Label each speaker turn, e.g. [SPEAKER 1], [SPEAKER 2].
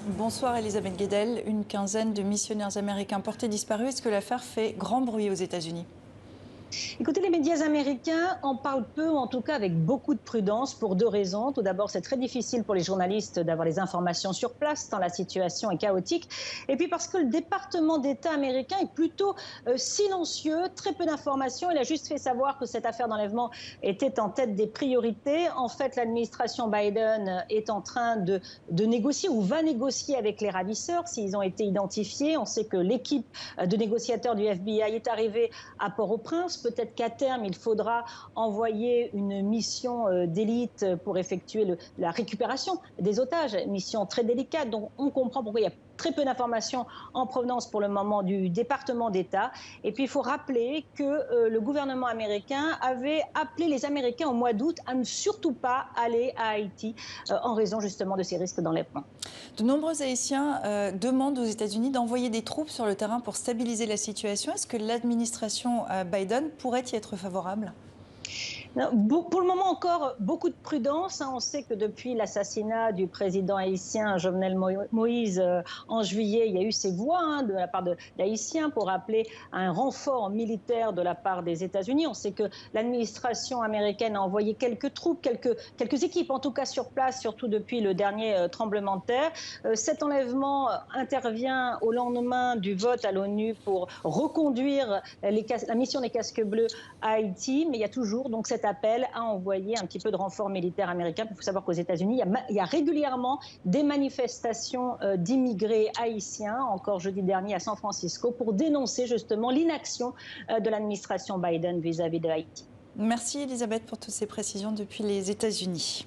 [SPEAKER 1] Bonsoir Elisabeth Guedel. Une quinzaine de missionnaires américains portés disparus. Est-ce que l'affaire fait grand bruit aux États-Unis?
[SPEAKER 2] Écoutez, les médias américains en parlent peu, ou en tout cas avec beaucoup de prudence, pour deux raisons. Tout d'abord, c'est très difficile pour les journalistes d'avoir les informations sur place, tant la situation est chaotique. Et puis parce que le département d'État américain est plutôt silencieux, très peu d'informations. Il a juste fait savoir que cette affaire d'enlèvement était en tête des priorités. En fait, l'administration Biden est en train de négocier ou va négocier avec les ravisseurs s'ils ont été identifiés. On sait que l'équipe de négociateurs du FBI est arrivée à Port-au-Prince. Peut-être qu'à terme, il faudra envoyer une mission d'élite pour effectuer la récupération des otages. Mission très délicate. Donc, on comprend pourquoi il y a très peu d'informations en provenance pour le moment du département d'État. Et puis, il faut rappeler que le gouvernement américain avait appelé les Américains au mois d'août à ne surtout pas aller à Haïti en raison justement de ces risques d'enlèvement.
[SPEAKER 1] De nombreux Haïtiens demandent aux États-Unis d'envoyer des troupes sur le terrain pour stabiliser la situation. Est-ce que l'administration Biden pourrait y être favorable?
[SPEAKER 2] Pour le moment encore, beaucoup de prudence. On sait que depuis l'assassinat du président haïtien Jovenel Moïse en juillet, il y a eu ces voix de la part d'Haïtiens pour appeler à un renfort militaire de la part des États-Unis. On sait que l'administration américaine a envoyé quelques troupes, quelques équipes en tout cas sur place, surtout depuis le dernier tremblement de terre. Cet enlèvement intervient au lendemain du vote à l'ONU pour reconduire la mission des casques bleus à Haïti, mais il y a toujours donc cet appel à envoyer un petit peu de renfort militaire américain. Il faut savoir qu'aux États-Unis, il y a régulièrement des manifestations d'immigrés haïtiens, encore jeudi dernier à San Francisco, pour dénoncer justement l'inaction de l'administration Biden vis-à-vis de Haïti.
[SPEAKER 1] Merci Elisabeth pour toutes ces précisions depuis les États-Unis.